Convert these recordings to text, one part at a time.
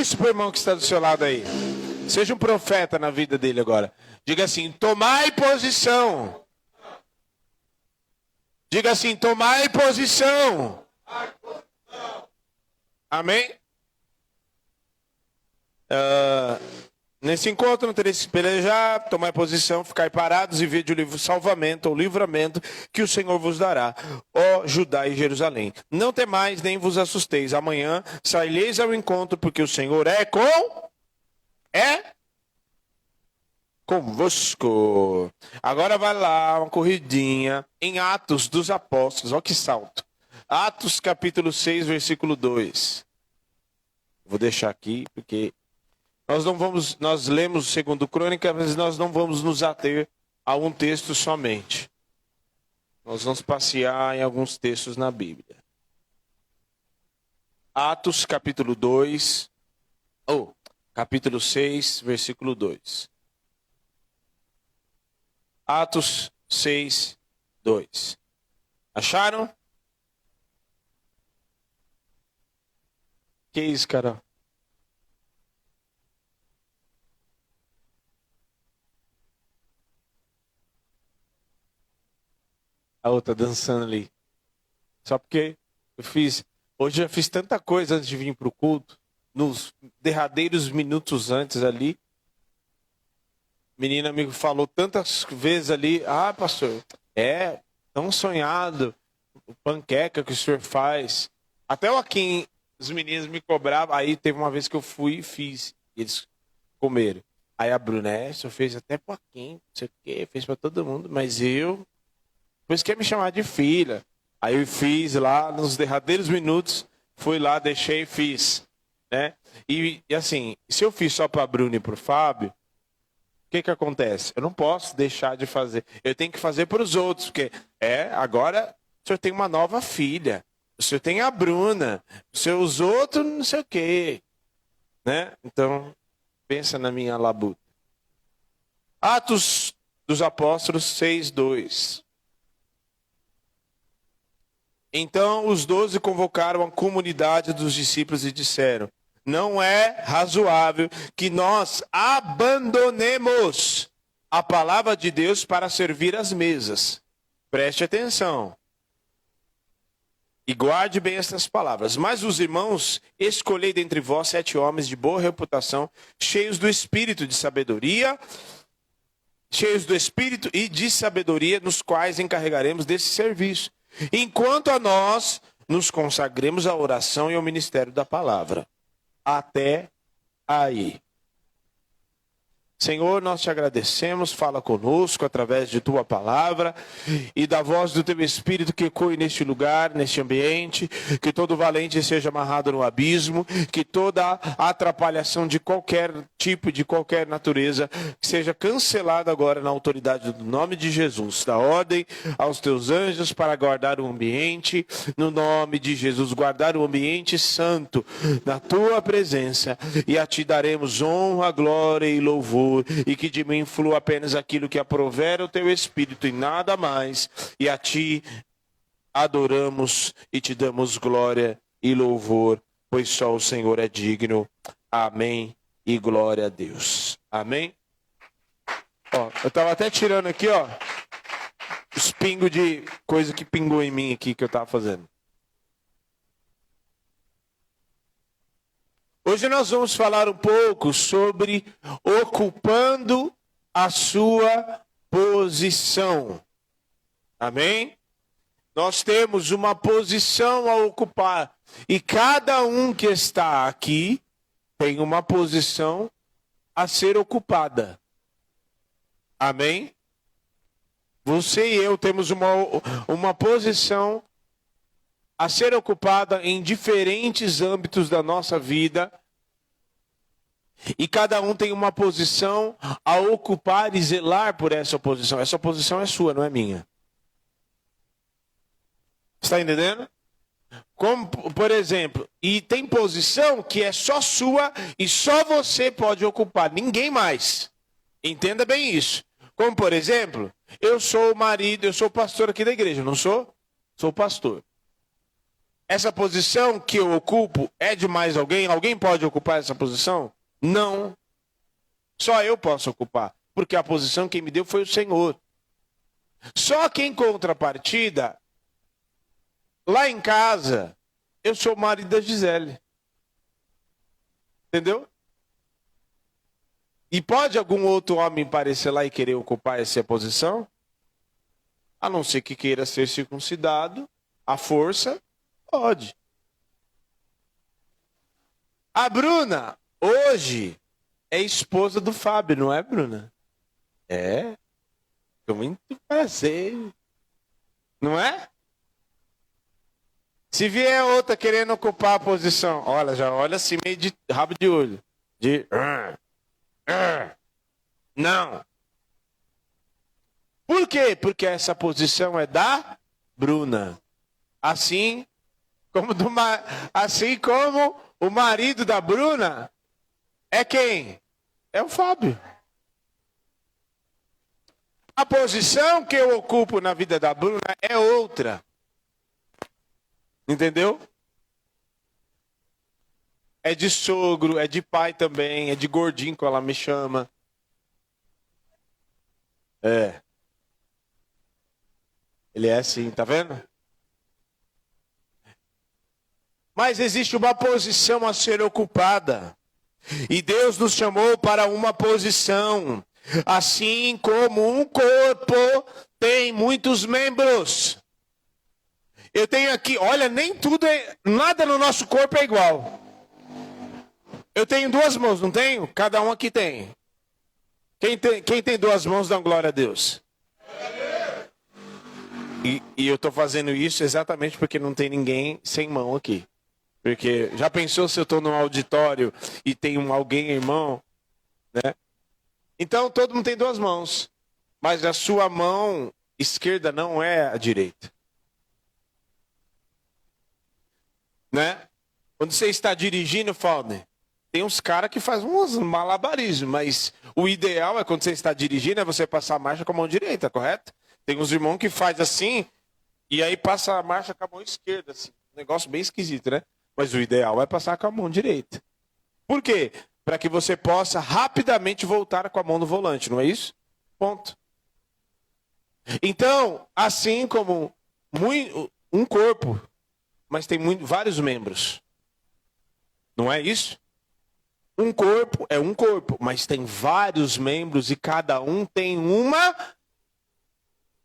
isso para o irmão que está do seu lado aí. Seja um profeta na vida dele agora. Diga assim, tomai posição. Diga assim, tomai posição. Amém? Nesse encontro não tereis que pelejar, tomai posição, ficai parados e vede o livro salvamento ou livramento que o Senhor vos dará, ó Judá e Jerusalém. Não temais nem vos assusteis. Amanhã saireis ao encontro, porque o Senhor é convosco. Agora vai lá, uma corridinha em Atos dos Apóstolos. Olha que salto. Atos capítulo 6, versículo 2. Vou deixar aqui, porque nós lemos o segundo Crônica, mas nós não vamos nos ater a um texto somente. Nós vamos passear em alguns textos na Bíblia. Atos capítulo 2, capítulo 6, versículo 2. Atos 6, 2. Acharam? Que isso, cara? A outra dançando ali. Só porque hoje eu fiz tanta coisa antes de vir para o culto. Nos derradeiros minutos antes ali. Menina me falou tantas vezes ali. Ah, pastor, tão sonhado. O panqueca que o senhor faz. Até o Joaquim, os meninos me cobravam. Aí teve uma vez que eu fui e fiz. E eles comeram. Aí a Bruna, o senhor fez até pro Joaquim, não sei o quê, fez para todo mundo. Mas eu... Depois quer me chamar de filha. Aí eu fiz lá, nos derradeiros minutos, fui lá, deixei e fiz. Né? E assim, se eu fiz só para a Bruna e para o Fábio, o que acontece? Eu não posso deixar de fazer. Eu tenho que fazer para os outros, porque agora o senhor tem uma nova filha. O senhor tem a Bruna. Os outros não sei o quê. Né? Então, pensa na minha labuta. Atos dos Apóstolos 6, 2. Então os 12 convocaram a comunidade dos discípulos e disseram: não é razoável que nós abandonemos a palavra de Deus para servir às mesas. Preste atenção. E guarde bem estas palavras. Mas os irmãos, escolhei dentre vós 7 homens de boa reputação, cheios do espírito de sabedoria, nos quais encarregaremos desse serviço. Enquanto a nós nos consagremos à oração e ao ministério da palavra. Até aí. Senhor, nós te agradecemos, fala conosco através de tua palavra e da voz do teu Espírito que ecoe neste lugar, neste ambiente, que todo valente seja amarrado no abismo, que toda atrapalhação de qualquer tipo, de qualquer natureza, seja cancelada agora na autoridade do nome de Jesus. Dá ordem aos teus anjos para guardar o ambiente, no nome de Jesus, guardar o ambiente santo na tua presença, e a ti daremos honra, glória e louvor. E que de mim flua apenas aquilo que aprover o teu Espírito e nada mais. E a ti adoramos e te damos glória e louvor, pois só o Senhor é digno. Amém e glória a Deus. Amém? Eu estava até tirando aqui, os pingos de coisa que pingou em mim aqui que eu estava fazendo. Hoje nós vamos falar um pouco sobre ocupando a sua posição. Amém? Nós temos uma posição a ocupar. E cada um que está aqui tem uma posição a ser ocupada. Amém? Você e eu temos uma posição a ser ocupada em diferentes âmbitos da nossa vida. E cada um tem uma posição a ocupar e zelar por essa posição. Essa posição é sua, não é minha. Está entendendo? Como, por exemplo, e tem posição que é só sua e só você pode ocupar, ninguém mais. Entenda bem isso. Como, por exemplo, eu sou o marido, eu sou pastor aqui da igreja, não sou? Sou pastor. Essa posição que eu ocupo é de mais alguém? Alguém pode ocupar essa posição? Não. Só eu posso ocupar, porque a posição quem me deu foi o Senhor. Só que em contrapartida, lá em casa, eu sou o marido da Gisele. Entendeu? E pode algum outro homem aparecer lá e querer ocupar essa posição? A não ser que queira ser circuncidado, à força, pode. A Bruna, hoje, é esposa do Fábio, não é, Bruna? É. Com muito prazer. Não é? Se vier outra querendo ocupar a posição, olha, já olha assim meio de rabo de olho. Não. Por quê? Porque essa posição é da Bruna. Assim como o marido da Bruna é quem? É o Fábio. A posição que eu ocupo na vida da Bruna é outra. Entendeu? É de sogro, é de pai também, é de gordinho, como ela me chama. É. Ele é assim, tá vendo? Mas existe uma posição a ser ocupada. E Deus nos chamou para uma posição. Assim como um corpo tem muitos membros. Eu tenho aqui, olha, nem tudo nada no nosso corpo é igual. Eu tenho 2 mãos, não tenho? Cada um aqui tem. Quem tem 2 mãos, dá glória a Deus. E eu estou fazendo isso exatamente porque não tem ninguém sem mão aqui. Porque já pensou se eu estou num auditório e tem alguém irmão, né? Então todo mundo tem 2 mãos, mas a sua mão esquerda não é a direita, né? Quando você está dirigindo, Falner, tem uns caras que fazem uns malabarismos, mas o ideal é quando você está dirigindo é você passar a marcha com a mão direita, correto? Tem uns irmãos que faz assim e aí passa a marcha com a mão esquerda, assim, um negócio bem esquisito, né? Mas o ideal é passar com a mão direita. Por quê? Para que você possa rapidamente voltar com a mão no volante, não é isso? Ponto. Então, assim como um corpo, mas tem vários membros. Não é isso? Um corpo é um corpo, mas tem vários membros e cada um tem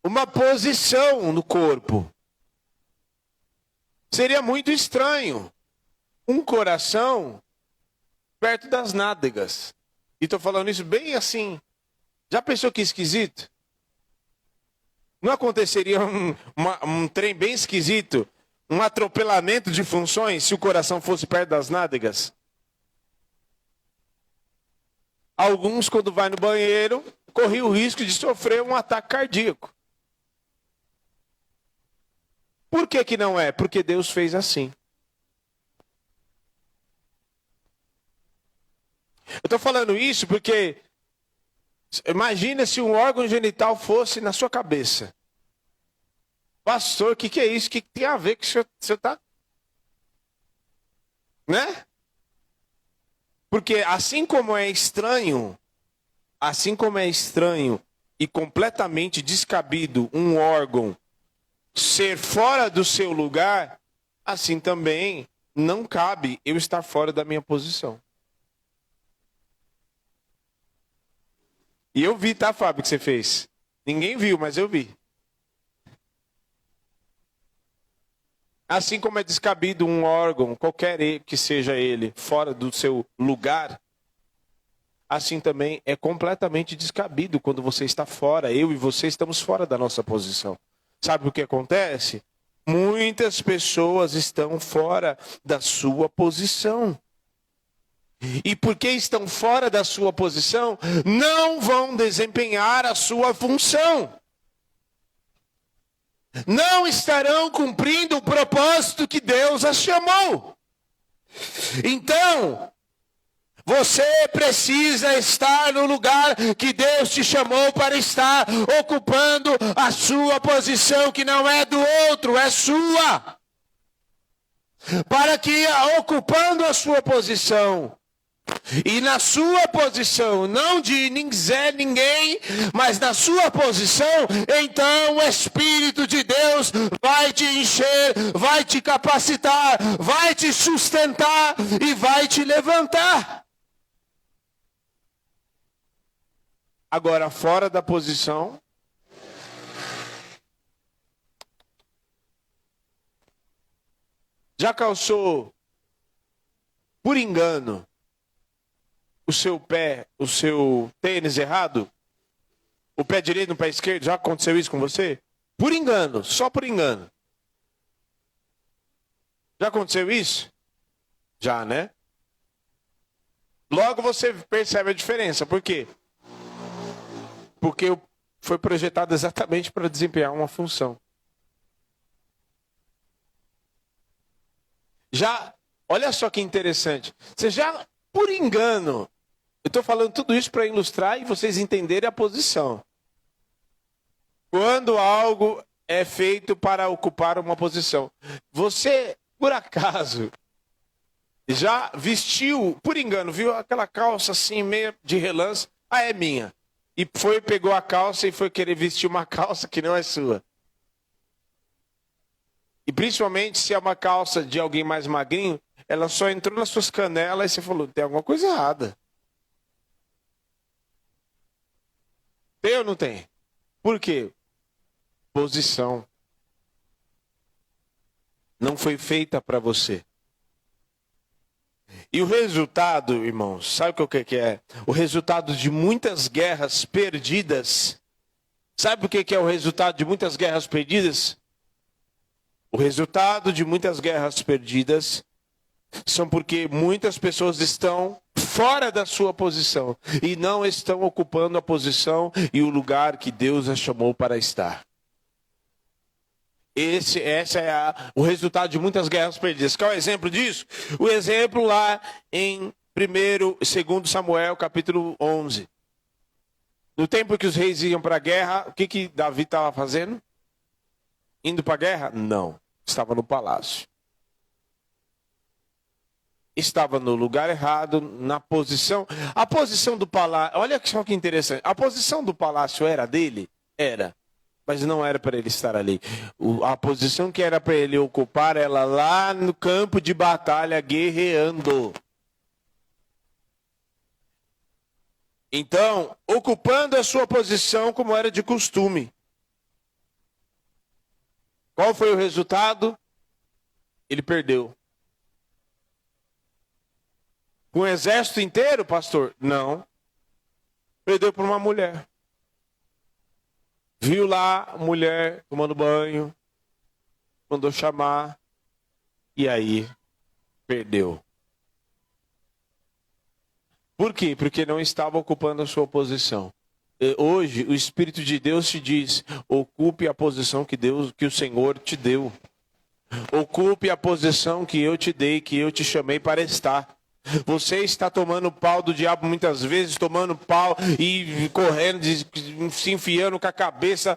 uma posição no corpo. Seria muito estranho um coração perto das nádegas. E estou falando isso bem assim. Já pensou que esquisito? Não aconteceria um trem bem esquisito? Um atropelamento de funções se o coração fosse perto das nádegas? Alguns, quando vai no banheiro, corriam o risco de sofrer um ataque cardíaco. Por que que não é? Porque Deus fez assim. Eu estou falando isso porque imagina se um órgão genital fosse na sua cabeça. Pastor, o que é isso? O que tem a ver com o senhor está... Né? Porque assim como é estranho e completamente descabido um órgão ser fora do seu lugar, assim também não cabe eu estar fora da minha posição. E eu vi, tá, Fábio, que você fez? Ninguém viu, mas eu vi. Assim como é descabido um órgão, qualquer que seja ele, fora do seu lugar, assim também é completamente descabido quando você está fora. Eu e você estamos fora da nossa posição. Sabe o que acontece? Muitas pessoas estão fora da sua posição. E porque estão fora da sua posição, não vão desempenhar a sua função. Não estarão cumprindo o propósito que Deus as chamou. Então, você precisa estar no lugar que Deus te chamou para estar, ocupando a sua posição, que não é do outro, é sua. para que, ocupando a sua posição, e na sua posição, não de ninguém, mas na sua posição, então o Espírito de Deus vai te encher, vai te capacitar, vai te sustentar e vai te levantar. Agora, fora da posição, já calçou por engano o seu tênis errado? O pé direito no pé esquerdo? Já aconteceu isso com você? Por engano, só por engano. Já aconteceu isso? Já, né? Logo você percebe a diferença. Por quê? Porque foi projetado exatamente para desempenhar uma função. Já, olha só que interessante. Você já, por engano, eu estou falando tudo isso para ilustrar e vocês entenderem a posição. Quando algo é feito para ocupar uma posição. Você, por acaso, já vestiu, por engano, viu aquela calça assim, meio de relance? Ah, é minha. E pegou a calça e foi querer vestir uma calça que não é sua. E principalmente se é uma calça de alguém mais magrinho, ela só entrou nas suas canelas e você falou, tem alguma coisa errada. Tem ou não tem? Por quê? Posição. Não foi feita para você. E o resultado, irmãos, sabe o que é? O resultado de muitas guerras perdidas. Sabe o que é o resultado de muitas guerras perdidas? O resultado de muitas guerras perdidas são porque muitas pessoas estão fora da sua posição e não estão ocupando a posição e o lugar que Deus as chamou para estar. Esse é o resultado de muitas guerras perdidas. Qual é o exemplo disso? O exemplo lá em 2 Samuel, capítulo 11. No tempo que os reis iam para a guerra, o que Davi estava fazendo? Indo para a guerra? Não. Estava no palácio. Estava no lugar errado, na posição. A posição do palácio, olha só que interessante. A posição do palácio era dele? Era. Mas não era para ele estar ali. A posição que era para ele ocupar era lá no campo de batalha, guerreando. Então, ocupando a sua posição como era de costume. Qual foi o resultado? Ele perdeu. Com o exército inteiro, pastor? Não. Perdeu por uma mulher. Viu lá a mulher tomando banho, mandou chamar, e aí perdeu. Por quê? Porque não estava ocupando a sua posição. Hoje, o Espírito de Deus te diz, ocupe a posição que o Senhor te deu. Ocupe a posição que eu te dei, que eu te chamei para estar. Você está tomando pau do diabo muitas vezes, tomando pau e correndo, se enfiando com a cabeça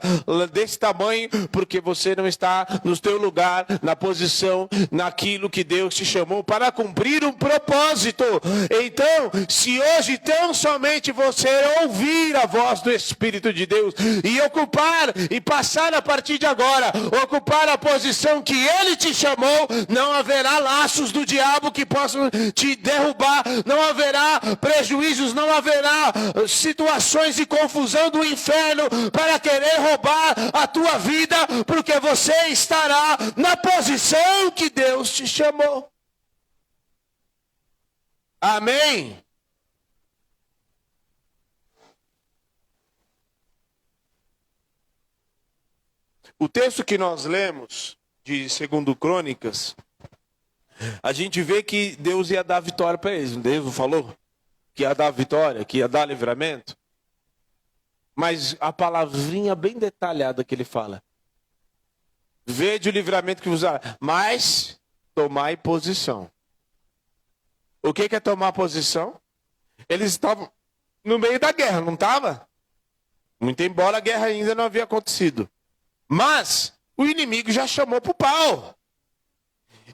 desse tamanho, porque você não está no seu lugar, na posição, naquilo que Deus te chamou para cumprir um propósito. Então, se hoje tão somente você ouvir a voz do Espírito de Deus e ocupar e passar a partir de agora, ocupar a posição que Ele te chamou, não haverá laços do diabo que possam te derrubar, não haverá prejuízos, não haverá situações de confusão do inferno para querer roubar a tua vida, porque você estará na posição que Deus te chamou. Amém? O texto que nós lemos de 2 Crônicas, a gente vê que Deus ia dar vitória para eles. Deus não falou que ia dar vitória, que ia dar livramento? Mas a palavrinha bem detalhada que ele fala. Vede o livramento que vos dá, mas tomai posição. O que é tomar posição? Eles estavam no meio da guerra, não estava? Muito embora a guerra ainda não havia acontecido. Mas o inimigo já chamou para o pau.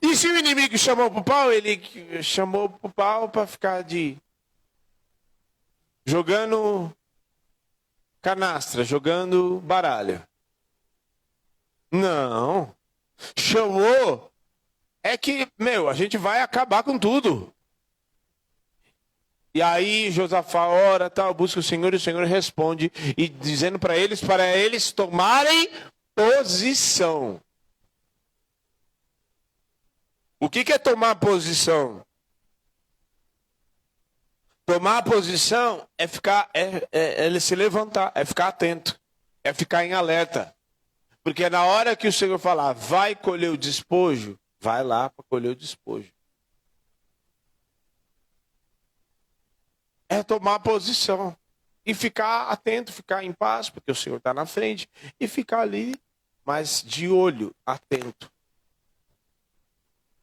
E se o inimigo chamou pro pau, ele chamou pro pau para ficar jogando canastra, jogando baralho. Não. Chamou. É que, a gente vai acabar com tudo. E aí Josafá ora, tal, busca o Senhor, e o Senhor responde, e dizendo para eles tomarem posição. O que é tomar posição? Tomar posição é ficar, ele se levantar, é ficar atento, é ficar em alerta. Porque na hora que o Senhor falar, vai colher o despojo, vai lá para colher o despojo. É tomar posição. E ficar atento, ficar em paz, porque o Senhor está na frente. E ficar ali, mas de olho, atento.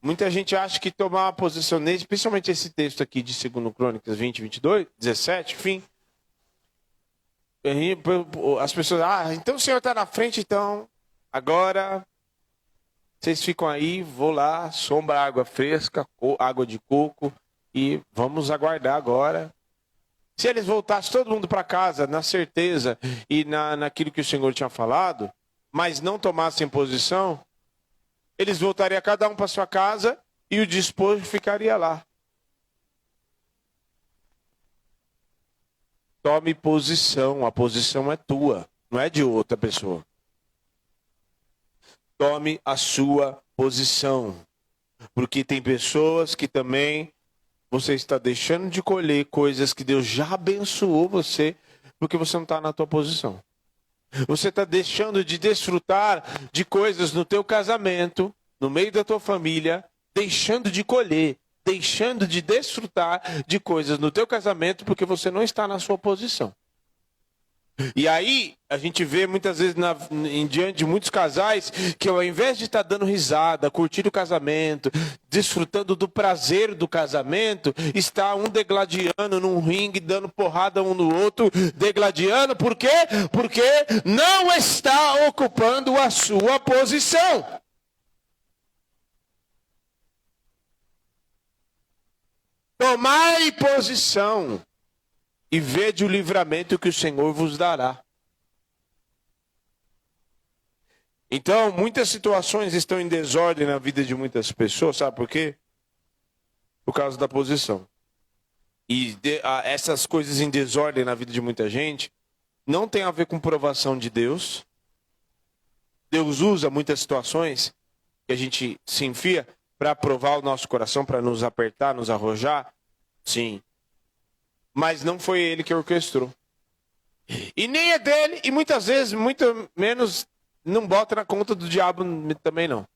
Muita gente acha que tomar uma posição nele, principalmente esse texto aqui de 2 Crônicas 20, 22, 17, enfim. As pessoas, então o Senhor está na frente, então agora vocês ficam aí, vou lá, sombra, água fresca, água de coco, e vamos aguardar agora. Se eles voltassem todo mundo para casa, na certeza e naquilo que o Senhor tinha falado, mas não tomassem posição, eles voltariam cada um para sua casa e o despojo ficaria lá. Tome posição, a posição é tua, não é de outra pessoa. Tome a sua posição, porque tem pessoas que também você está deixando de colher coisas que Deus já abençoou você, porque você não está na tua posição. Você está deixando de desfrutar de coisas no teu casamento, no meio da tua família, deixando de colher, deixando de desfrutar de coisas no teu casamento, porque você não está na sua posição. E aí, a gente vê muitas vezes em diante de muitos casais que ao invés de estar dando risada, curtindo o casamento, desfrutando do prazer do casamento, está um degladiando num ringue, dando porrada um no outro, degladiando. Por quê? Porque não está ocupando a sua posição. Tomai posição e vede o livramento que o Senhor vos dará. Então, muitas situações estão em desordem na vida de muitas pessoas, sabe por quê? Por causa da posição. E essas coisas em desordem na vida de muita gente não tem a ver com provação de Deus. Deus usa muitas situações que a gente se enfia para provar o nosso coração, para nos apertar, nos arrojar. Sim. Mas não foi ele que orquestrou. E nem é dele, e muitas vezes, muito menos, não bota na conta do diabo também não.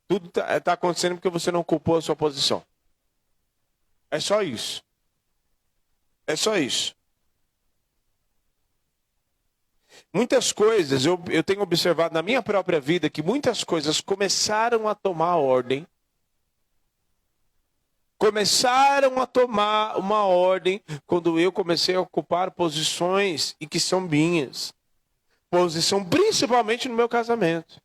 Tudo está acontecendo porque você não ocupou a sua posição. É só isso. É só isso. Muitas coisas, eu tenho observado na minha própria vida que muitas coisas começaram a tomar ordem. Começaram a tomar uma ordem quando eu comecei a ocupar posições e que são minhas. Posição principalmente no meu casamento.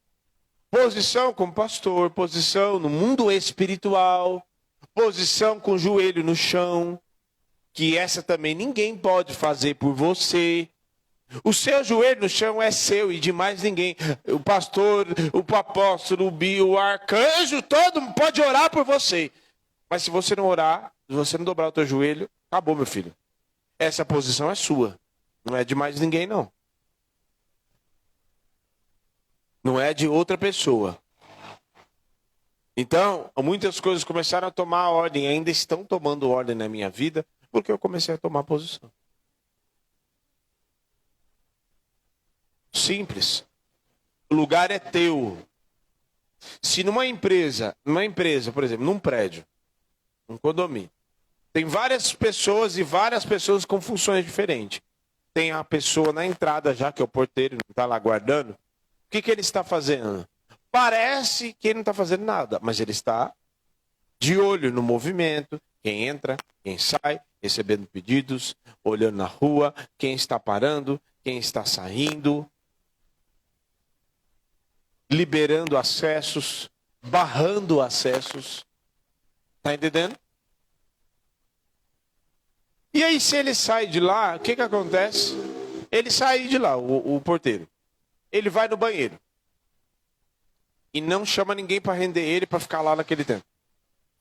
Posição como pastor, posição no mundo espiritual, posição com o joelho no chão, que essa também ninguém pode fazer por você. O seu joelho no chão é seu e de mais ninguém. O pastor, o apóstolo, o arcanjo, todo mundo pode orar por você. Mas se você não orar, se você não dobrar o teu joelho, acabou, meu filho. Essa posição é sua. Não é de mais ninguém, não. Não é de outra pessoa. Então, muitas coisas começaram a tomar ordem, ainda estão tomando ordem na minha vida, porque eu comecei a tomar posição. Simples. O lugar é teu. Se numa empresa, por exemplo, num prédio, um condomínio, tem várias pessoas e várias pessoas com funções diferentes. Tem a pessoa na entrada já, que é o porteiro, não está lá guardando. O que ele está fazendo? Parece que ele não está fazendo nada, mas ele está de olho no movimento, quem entra, quem sai, recebendo pedidos, olhando na rua, quem está parando, quem está saindo, liberando acessos. barrando acessos. Está entendendo? E aí, se ele sai de lá, o que acontece? Ele sai de lá, o porteiro. Ele vai no banheiro. E não chama ninguém para render ele, para ficar lá naquele tempo.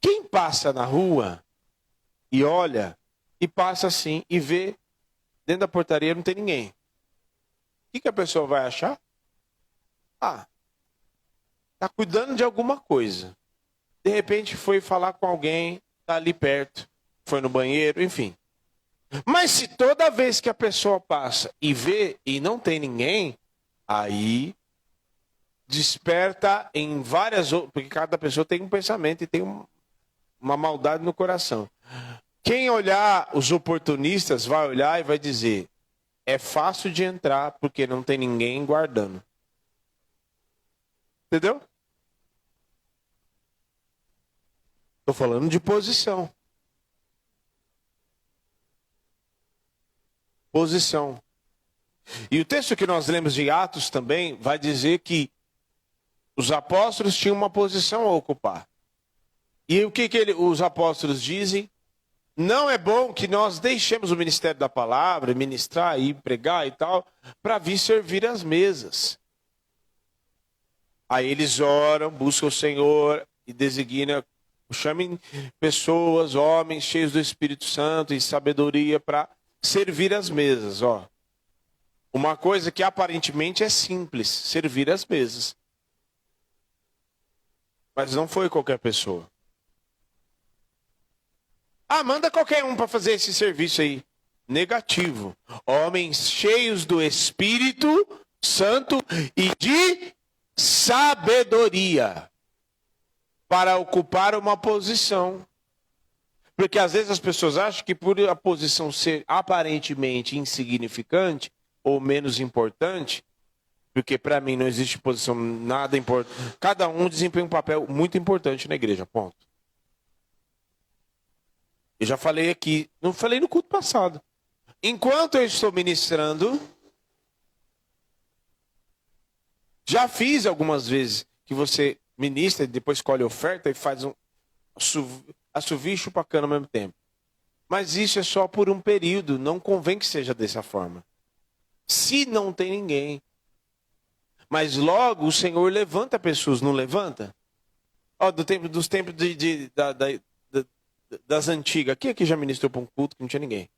Quem passa na rua e olha, e passa assim, e vê, dentro da portaria não tem ninguém. O que a pessoa vai achar? Ah, está cuidando de alguma coisa. De repente foi falar com alguém, está ali perto, foi no banheiro, enfim. Mas se toda vez que a pessoa passa e vê e não tem ninguém, aí desperta em várias outras, porque cada pessoa tem um pensamento e tem uma maldade no coração. Quem olhar os oportunistas vai olhar e vai dizer, é fácil de entrar porque não tem ninguém guardando. Entendeu? Estou falando de posição. Posição. E o texto que nós lemos de Atos também vai dizer que os apóstolos tinham uma posição a ocupar. E o que os apóstolos dizem? Não é bom que nós deixemos o ministério da palavra, ministrar e pregar e tal, para vir servir as mesas. Aí eles oram, buscam o Senhor e designam, chamem pessoas, homens cheios do Espírito Santo e sabedoria para servir as mesas. Ó. Uma coisa que aparentemente é simples, servir as mesas. Mas não foi qualquer pessoa. Ah, manda qualquer um para fazer esse serviço aí. Negativo. Homens cheios do Espírito Santo e de sabedoria para ocupar uma posição. Porque às vezes as pessoas acham que por a posição ser aparentemente insignificante ou menos importante, porque para mim não existe posição nada importante. Cada um desempenha um papel muito importante na igreja, ponto. Eu já falei aqui, não falei no culto passado. Enquanto eu estou ministrando, já fiz algumas vezes que você ministra e depois escolhe oferta e faz um assovio e chupa cana ao mesmo tempo. Mas isso é só por um período, não convém que seja dessa forma. Se não tem ninguém. Mas logo o Senhor levanta pessoas, não levanta? Ó, dos tempos das antigas. Quem aqui já ministrou para um culto que não tinha ninguém?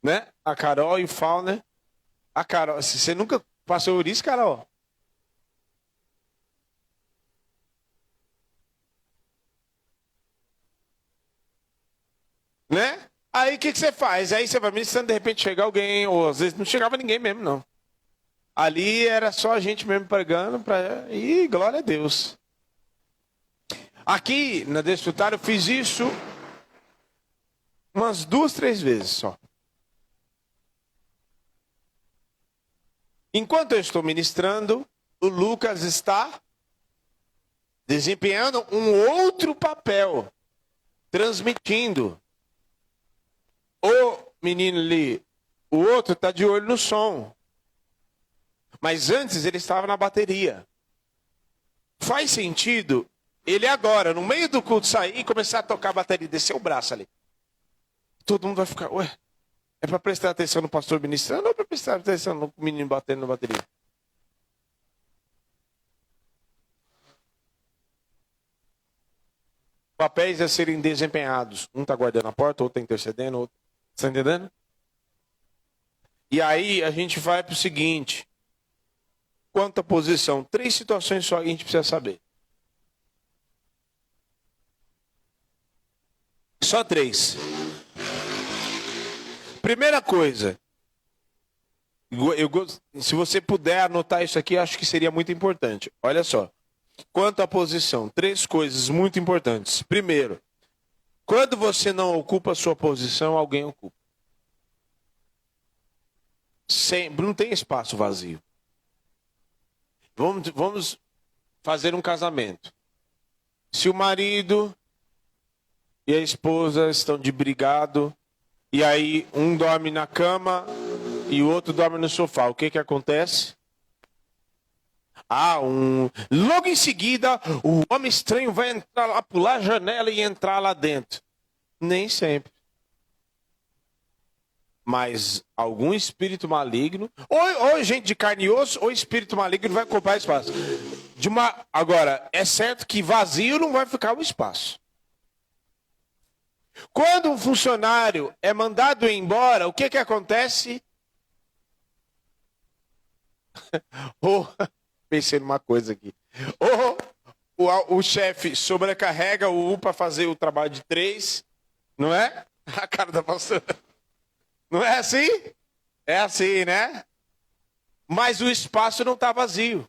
Né? A Carol e o Fauner. A Carol, se você nunca passou por isso, Carol? Né? Aí o que você faz? Aí você vai ministrando, de repente chega alguém, ou às vezes não chegava ninguém mesmo, não. Ali era só a gente mesmo pregando, e glória a Deus. Aqui na Desfrutar eu fiz isso umas 2, 3 vezes só. Enquanto eu estou ministrando, o Lucas está desempenhando um outro papel, transmitindo. O menino ali, o outro está de olho no som. Mas antes ele estava na bateria. Faz sentido ele agora, no meio do culto, sair e começar a tocar a bateria e descer o braço ali. Todo mundo vai ficar, ué, é para prestar atenção no pastor ministrando ou para prestar atenção no menino batendo na bateria? Papéis a serem desempenhados. Um está guardando a porta, outro está intercedendo, outro... Está entendendo? E aí a gente vai para o seguinte. Quanto à posição? 3 situações só que a gente precisa saber. Só 3. Primeira coisa. Se você puder anotar isso aqui, acho que seria muito importante. Olha só. Quanto à posição, 3 coisas muito importantes. Primeiro, quando você não ocupa a sua posição, alguém ocupa. Sempre, não tem espaço vazio. Vamos fazer um casamento. Se o marido e a esposa estão de brigado, e aí um dorme na cama e o outro dorme no sofá, o que acontece? Logo em seguida, o homem estranho vai entrar lá, pular a janela e entrar lá dentro. Nem sempre. Mas algum espírito maligno, ou gente de carne e osso, ou espírito maligno vai ocupar espaço. Agora, é certo que vazio não vai ficar o espaço. Quando um funcionário é mandado embora, o que acontece? Pensei numa coisa aqui. O chefe sobrecarrega o para fazer o trabalho de 3, não é? A cara da pastora. Não é assim? É assim, né? Mas o espaço não está vazio.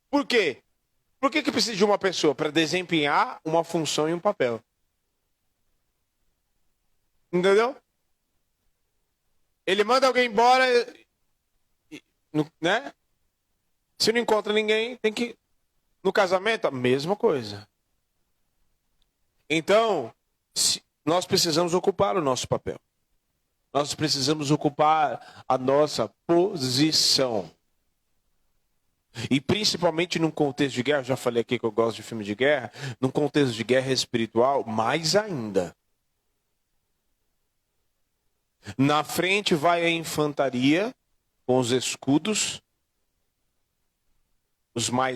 Por quê? Por que precisa de uma pessoa? Para desempenhar uma função e um papel. Entendeu? Ele manda alguém embora, né? Se não encontra ninguém, tem que... No casamento, a mesma coisa. Então, nós precisamos ocupar o nosso papel. Nós precisamos ocupar a nossa posição. E principalmente num contexto de guerra, já falei aqui que eu gosto de filme de guerra, num contexto de guerra espiritual, mais ainda. Na frente vai a infantaria com os escudos,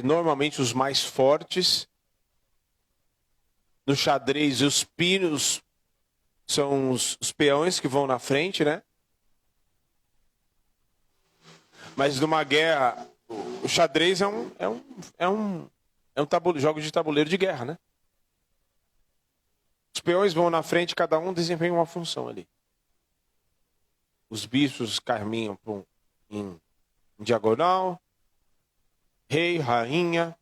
normalmente os mais fortes. No xadrez, os pinos são os peões que vão na frente, né? Mas numa guerra, o xadrez é um jogo de tabuleiro de guerra, né? Os peões vão na frente, cada um desempenha uma função ali. Os bispos caminham em diagonal, rei, rainha,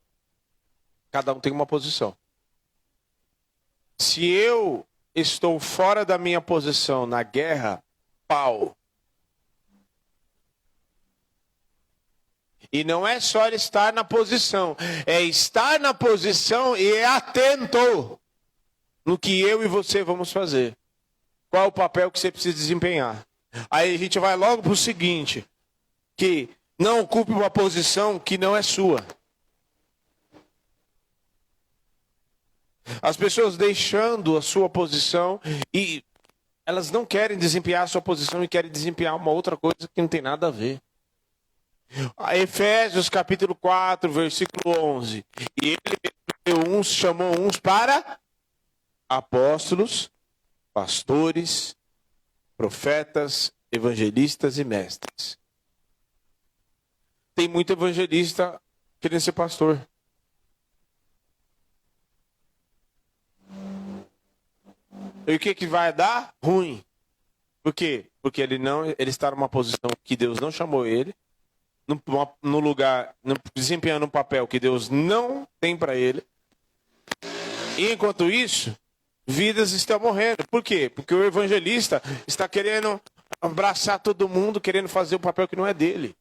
cada um tem uma posição. Se eu estou fora da minha posição na guerra, pau. E não é só estar na posição, é estar na posição e é atento no que eu e você vamos fazer. Qual é o papel que você precisa desempenhar? Aí a gente vai logo para o seguinte, que não ocupe uma posição que não é sua. As pessoas deixando a sua posição e elas não querem desempenhar a sua posição e querem desempenhar uma outra coisa que não tem nada a ver. Efésios capítulo 4, versículo 11. E ele chamou uns para apóstolos, pastores, profetas, evangelistas e mestres. Tem muito evangelista querendo ser pastor. E o que vai dar? Ruim. Por quê? Porque ele está numa posição que Deus não chamou ele, no lugar, desempenhando um papel que Deus não tem para ele. E enquanto isso, vidas estão morrendo. Por quê? Porque o evangelista está querendo abraçar todo mundo, querendo fazer o papel que não é dele.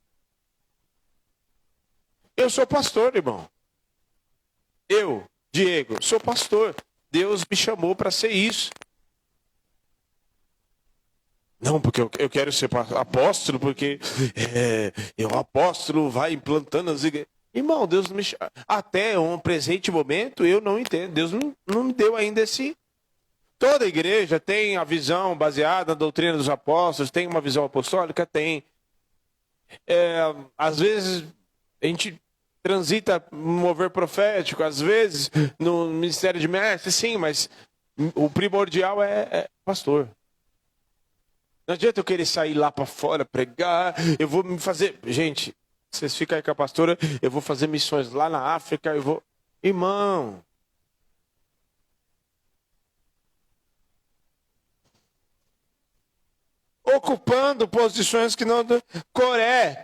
Eu sou pastor, irmão. Eu, Diego, sou pastor. Deus me chamou para ser isso. Não, porque eu quero ser apóstolo, porque o apóstolo vai implantando as igrejas. Irmão, Deus não me chama. Até um presente momento eu não entendo. Deus não me deu ainda esse... Toda igreja tem a visão baseada na doutrina dos apóstolos, tem uma visão apostólica, tem. Às vezes a gente transita no mover profético, às vezes no ministério de mestre, sim, mas o primordial é pastor. Não adianta eu querer sair lá para fora, pregar, eu vou me fazer... Gente, vocês ficam aí com a pastora, eu vou fazer missões lá na África, eu vou... Irmão... Ocupando posições que não... Coré,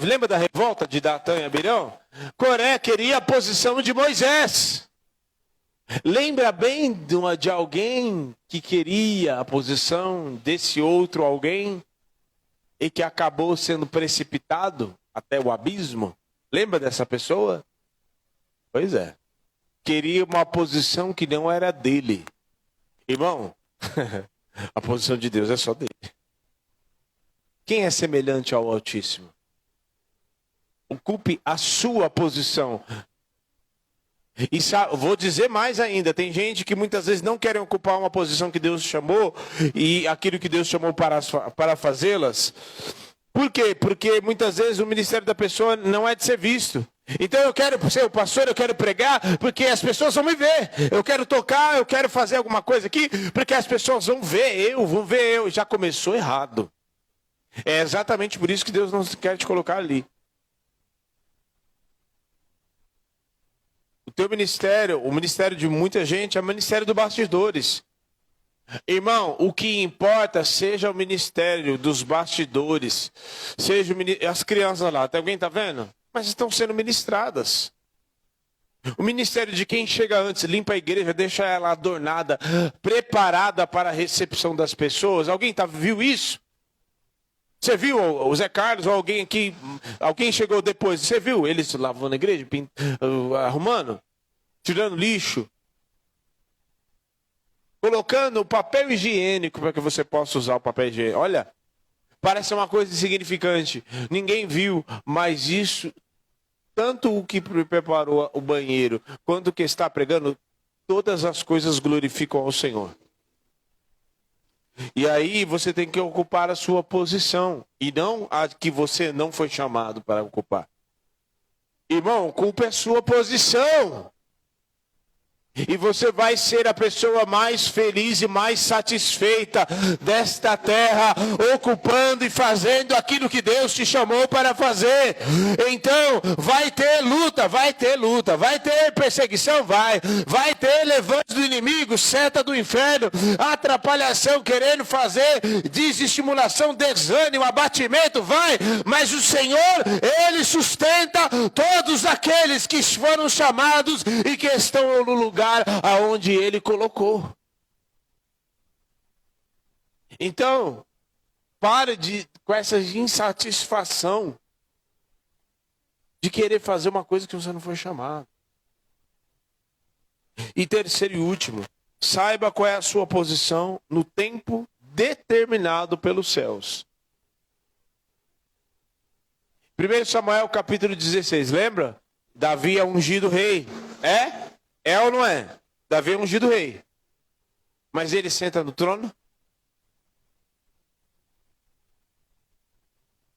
lembra da revolta de Datã e Abirão? Coré queria a posição de Moisés. Lembra bem de alguém que queria a posição desse outro alguém e que acabou sendo precipitado até o abismo? Lembra dessa pessoa? Pois é. Queria uma posição que não era dele. Irmão, a posição de Deus é só dele. Quem é semelhante ao Altíssimo? Ocupe a sua posição. E vou dizer mais ainda, tem gente que muitas vezes não quer ocupar uma posição que Deus chamou e aquilo que Deus chamou para fazê-las. Por quê? Porque muitas vezes o ministério da pessoa não é de ser visto. Então eu quero ser o pastor, eu quero pregar, porque as pessoas vão me ver. Eu quero tocar, eu quero fazer alguma coisa aqui, porque as pessoas vão ver eu. Já começou errado. É exatamente por isso que Deus não quer te colocar ali. O teu ministério, o ministério de muita gente, é o ministério dos bastidores. Irmão, o que importa seja o ministério dos bastidores. Seja as crianças lá, alguém está vendo? Mas estão sendo ministradas. O ministério de quem chega antes, limpa a igreja, deixa ela adornada, preparada para a recepção das pessoas. Alguém viu isso? Você viu o Zé Carlos ou alguém aqui, alguém chegou depois, você viu eles lavando a igreja, arrumando, tirando lixo, colocando papel higiênico para que você possa usar o papel higiênico. Olha, parece uma coisa insignificante, ninguém viu, mas isso, tanto o que preparou o banheiro, quanto o que está pregando, todas as coisas glorificam ao Senhor. E aí você tem que ocupar a sua posição, e não a que você não foi chamado para ocupar. Irmão, ocupe a sua posição. E você vai ser a pessoa mais feliz e mais satisfeita desta terra, ocupando e fazendo aquilo que Deus te chamou para fazer. Então, vai ter luta, vai ter perseguição, vai ter levante do inimigo, seta do inferno, atrapalhação, querendo fazer desestimulação, desânimo, abatimento, mas o Senhor, Ele sustenta todos aqueles que foram chamados e que estão no lugar aonde Ele colocou. Então, pare com essa insatisfação de querer fazer uma coisa que você não foi chamado. E terceiro e último, saiba qual é a sua posição no tempo determinado pelos céus. 1 Samuel capítulo 16, lembra? Davi é ungido rei. É ou não é? Davi é ungido rei. Mas ele senta no trono?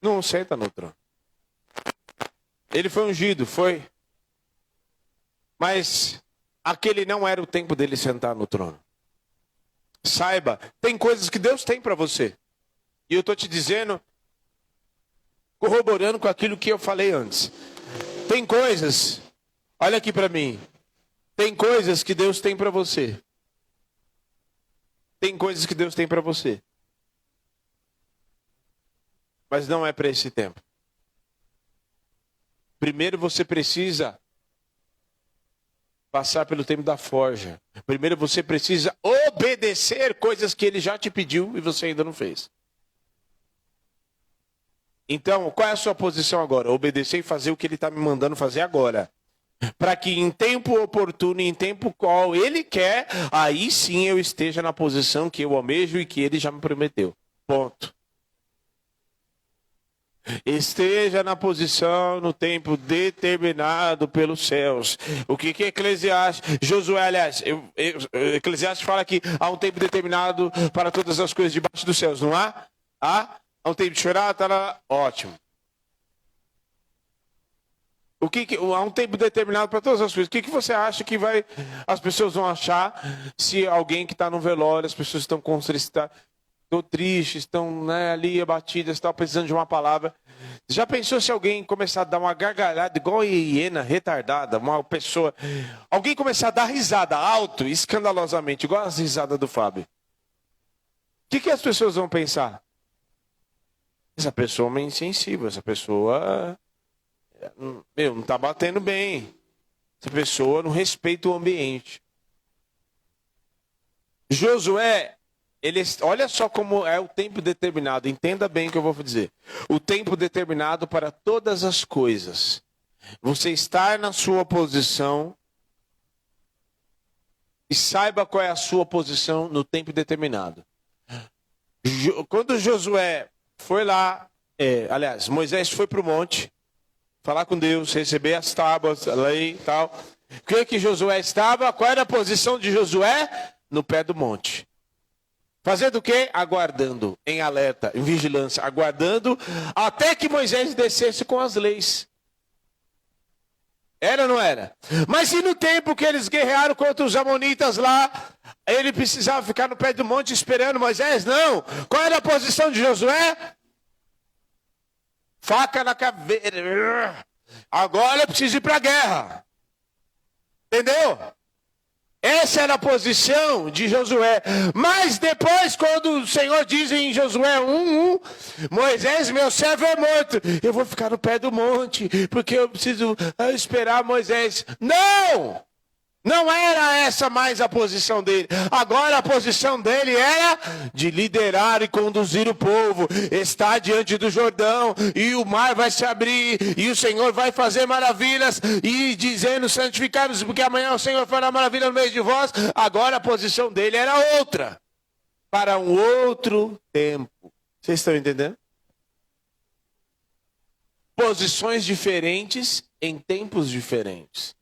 Não senta no trono. Ele foi ungido, foi. Mas aquele não era o tempo dele sentar no trono. Saiba, tem coisas que Deus tem para você. E eu estou te dizendo, corroborando com aquilo que eu falei antes. Tem coisas, olha aqui para mim. Tem coisas que Deus tem para você. Tem coisas que Deus tem para você. Mas não é para esse tempo. Primeiro você precisa passar pelo tempo da forja. Primeiro você precisa obedecer coisas que Ele já te pediu e você ainda não fez. Então, qual é a sua posição agora? Obedecer e fazer o que Ele está me mandando fazer agora. Para que em tempo oportuno, em tempo qual Ele quer, aí sim eu esteja na posição que eu almejo e que Ele já me prometeu. Ponto. Esteja na posição no tempo determinado pelos céus. O que é Eclesiastes? Josué, aliás, Eclesiastes fala que há um tempo determinado para todas as coisas debaixo dos céus, não há? Há um tempo de chorar, tá lá, ótimo. Há um tempo determinado para todas as coisas. O que você acha que as pessoas vão achar se alguém que está no velório, as pessoas estão contristadas, estão tristes, estão ali abatidas, estão precisando de uma palavra. Já pensou se alguém começar a dar uma gargalhada igual a hiena retardada, uma pessoa, alguém começar a dar risada alto, escandalosamente, igual as risadas do Fábio? O que as pessoas vão pensar? Essa pessoa é uma insensível, essa pessoa não está batendo bem. Essa pessoa não respeita o ambiente. Josué, olha só como é o tempo determinado. Entenda bem o que eu vou dizer. O tempo determinado para todas as coisas. Você estar na sua posição e saiba qual é a sua posição no tempo determinado. Quando Josué foi lá, aliás, Moisés foi para o monte. falar com Deus, receber as tábuas, a lei e tal. O que Josué estava? Qual era a posição de Josué? No pé do monte. Fazendo o quê? Aguardando, em alerta, em vigilância, aguardando até que Moisés descesse com as leis. Era ou não era? Mas e no tempo que eles guerrearam contra os amonitas lá, ele precisava ficar no pé do monte esperando Moisés? Não. Qual era a posição de Josué? Faca na caveira. Agora eu preciso ir para a guerra. Entendeu? Essa era a posição de Josué. Mas depois, quando o Senhor diz em Josué 1:1, Moisés, meu servo é morto, eu vou ficar no pé do monte, porque eu preciso esperar Moisés. Não! Não era essa mais a posição dele. Agora a posição dele era de liderar e conduzir o povo. Está diante do Jordão e o mar vai se abrir e o Senhor vai fazer maravilhas e dizendo, santificados, porque amanhã o Senhor fará maravilha no meio de vós. Agora a posição dele era outra. Para um outro tempo. Vocês estão entendendo? Posições diferentes em tempos diferentes.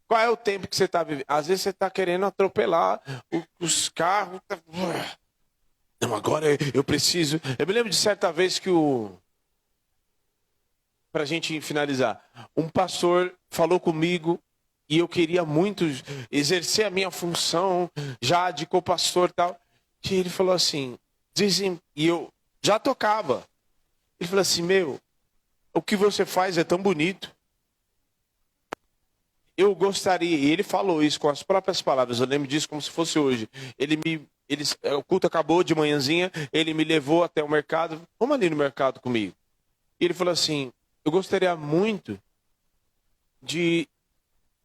Qual é o tempo que você está vivendo? Às vezes você está querendo atropelar os carros. Não, agora eu preciso. Eu me lembro de certa vez que para a gente finalizar, um pastor falou comigo e eu queria muito exercer a minha função já de co-pastor e tal. E ele falou assim, e eu já tocava. Ele falou assim, o que você faz é tão bonito. Eu gostaria, e ele falou isso com as próprias palavras, eu lembro disso como se fosse hoje. O culto acabou de manhãzinha, ele me levou até o mercado, vamos ali no mercado comigo. E ele falou assim, eu gostaria muito de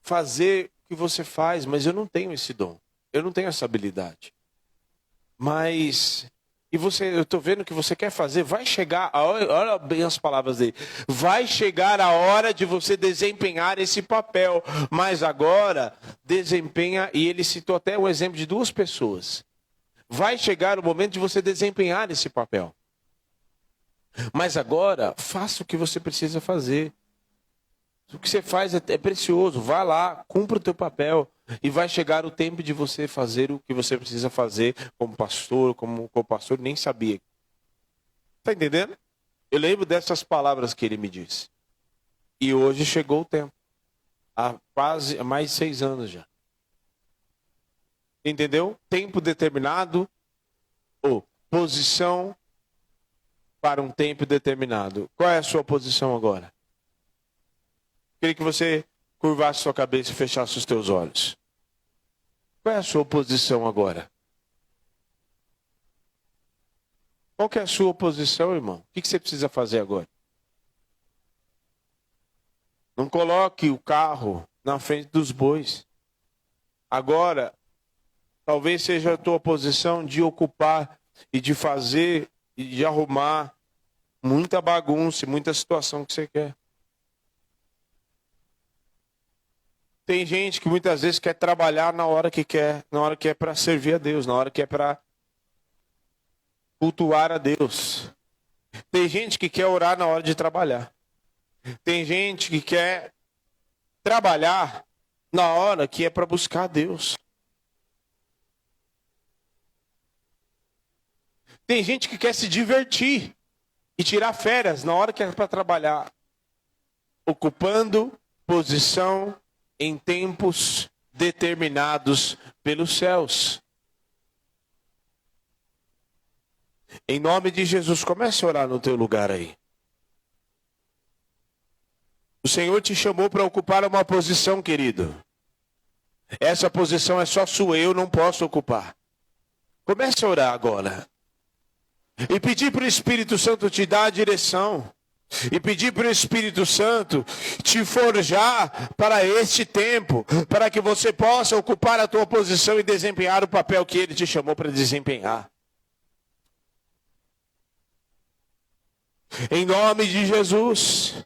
fazer o que você faz, mas eu não tenho esse dom, eu não tenho essa habilidade. Mas, eu estou vendo que você quer fazer, vai chegar, olha bem as palavras dele, vai chegar a hora de você desempenhar esse papel, mas agora desempenha, e ele citou até um exemplo de 2 pessoas, vai chegar o momento de você desempenhar esse papel, mas agora faça o que você precisa fazer, o que você faz é precioso, vá lá, cumpra o teu papel, e vai chegar o tempo de você fazer o que você precisa fazer como pastor, como co-pastor, nem sabia. Está entendendo? Eu lembro dessas palavras que ele me disse. E hoje chegou o tempo. Há mais de 6 anos já. Entendeu? Tempo determinado ou posição para um tempo determinado. Qual é a sua posição agora? Queria que você curvasse sua cabeça e fechasse os teus olhos. Qual é a sua posição agora? Qual que é a sua posição, irmão? O que você precisa fazer agora? Não coloque o carro na frente dos bois. Agora, talvez seja a tua posição de ocupar e de fazer e de arrumar muita bagunça, muita situação que você quer. Tem gente que muitas vezes quer trabalhar na hora que é para servir a Deus, na hora que é para cultuar a Deus. Tem gente que quer orar na hora de trabalhar. Tem gente que quer trabalhar na hora que é para buscar a Deus. Tem gente que quer se divertir e tirar férias na hora que é para trabalhar, ocupando posição em tempos determinados pelos céus. Em nome de Jesus, comece a orar no teu lugar aí. O Senhor te chamou para ocupar uma posição, querido. Essa posição é só sua, eu não posso ocupar. Comece a orar agora. E pedir para o Espírito Santo te dar a direção. E pedir para o Espírito Santo te forjar para este tempo, para que você possa ocupar a tua posição e desempenhar o papel que Ele te chamou para desempenhar. Em nome de Jesus.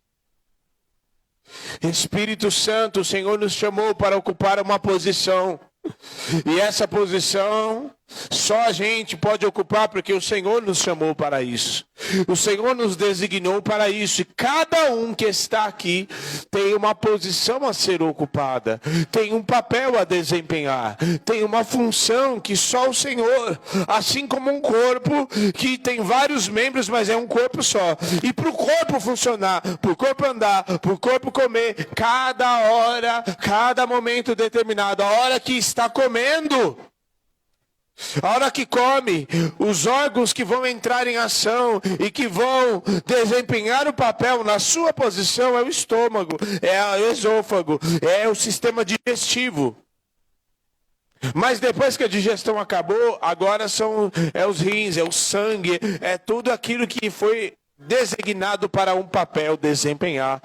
Espírito Santo, o Senhor nos chamou para ocupar uma posição. E essa posição Só a gente pode ocupar porque o Senhor nos chamou para isso. O Senhor nos designou para isso. E cada um que está aqui tem uma posição a ser ocupada. Tem um papel a desempenhar. Tem uma função que só o Senhor. Assim como um corpo que tem vários membros, mas é um corpo só. E para o corpo funcionar, para o corpo andar, para o corpo comer, cada hora, cada momento determinado, a hora que está comendo, a hora que come, os órgãos que vão entrar em ação e que vão desempenhar o papel na sua posição é o estômago, é o esôfago, é o sistema digestivo. Mas depois que a digestão acabou, agora é os rins, é o sangue, é tudo aquilo que foi designado para um papel desempenhar.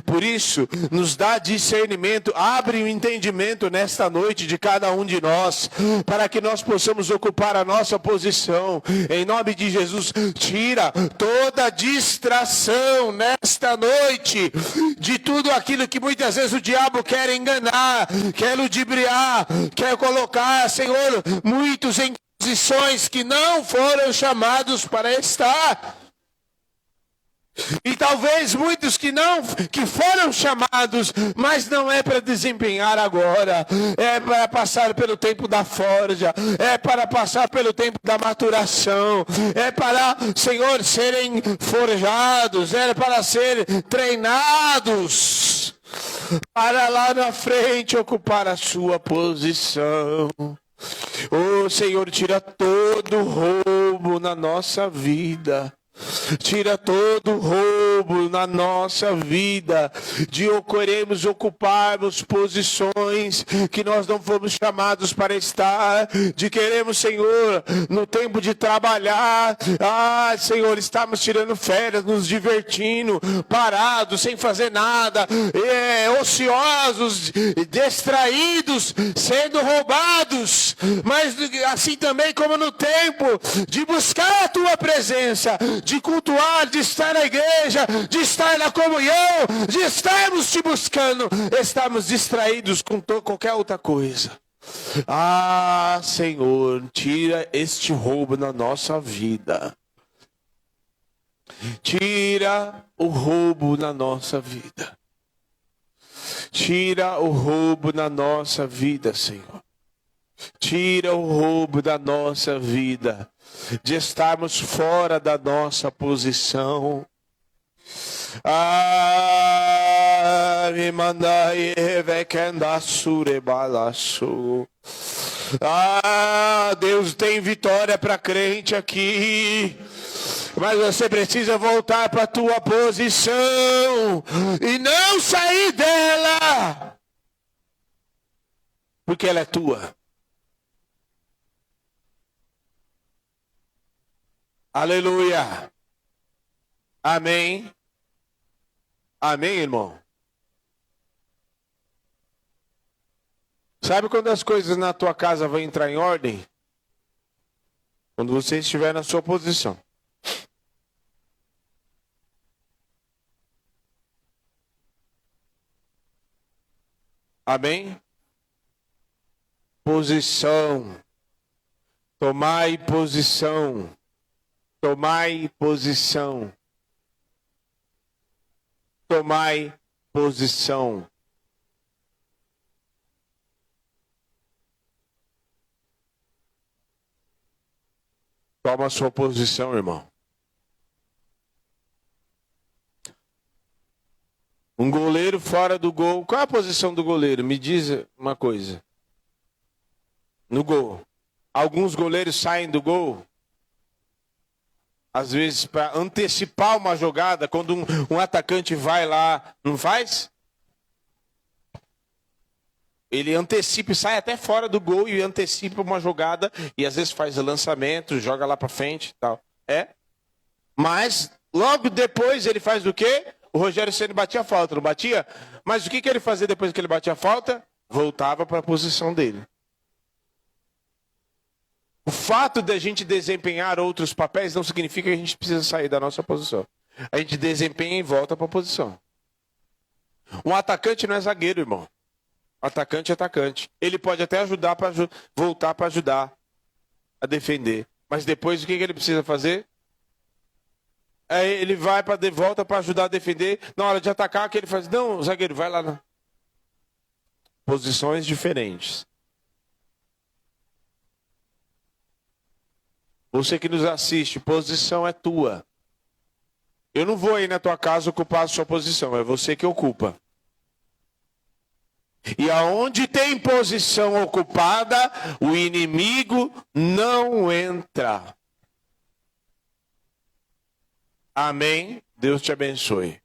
Por isso, nos dá discernimento, abre o entendimento nesta noite de cada um de nós, para que nós possamos ocupar a nossa posição. Em nome de Jesus, tira toda distração nesta noite, de tudo aquilo que muitas vezes o diabo quer enganar, quer ludibriar, quer colocar, Senhor, muitos em posições que não foram chamados para estar. E talvez muitos que foram chamados, mas não é para desempenhar agora, é para passar pelo tempo da forja, é para passar pelo tempo da maturação, é para, Senhor, serem forjados, é para serem treinados, para lá na frente ocupar a sua posição. Oh, Senhor, tira todo roubo na nossa vida. Tira todo roubo na nossa vida, de queremos ocuparmos posições que nós não fomos chamados para estar, de queremos, Senhor, no tempo de trabalhar, Senhor, estamos tirando férias, nos divertindo, parados, sem fazer nada, ociosos, distraídos, sendo roubados, mas assim também como no tempo de buscar a Tua presença, de cultuar, de estar na igreja, de estar na comunhão, de estarmos te buscando, estamos distraídos com qualquer outra coisa. Senhor, tira este roubo na nossa vida. Tira o roubo na nossa vida. Tira o roubo na nossa vida, Senhor. Tira o roubo da nossa vida, de estarmos fora da nossa posição. Me mandai Deus tem vitória para crente aqui. Mas você precisa voltar para a tua posição e não sair dela, porque ela é tua. Aleluia. Amém. Amém, irmão. Sabe quando as coisas na tua casa vão entrar em ordem? Quando você estiver na sua posição. Amém? Posição. Tomai posição. Tomai posição. Tomai posição. Toma a sua posição, irmão. Um goleiro fora do gol. Qual é a posição do goleiro? Me diz uma coisa. No gol. Alguns goleiros saem do gol. Às vezes para antecipar uma jogada, quando um atacante vai lá, não faz? Ele antecipa e sai até fora do gol e antecipa uma jogada e às vezes faz lançamento, joga lá para frente e tal. Mas logo depois ele faz o quê? O Rogério Ceni batia a falta, não batia? Mas o que ele fazia depois que ele batia a falta? Voltava para a posição dele. O fato de a gente desempenhar outros papéis não significa que a gente precisa sair da nossa posição. A gente desempenha e volta para a posição. Um atacante não é zagueiro, irmão. Atacante é atacante. Ele pode até ajudar para voltar para ajudar. a defender. Mas depois o que ele precisa fazer? Aí ele vai de volta para ajudar a defender. Na hora de atacar, que ele faz, não, zagueiro, vai lá. Posições diferentes. Você que nos assiste, posição é tua. Eu não vou aí na tua casa ocupar a sua posição, é você que ocupa. E aonde tem posição ocupada, o inimigo não entra. Amém? Deus te abençoe.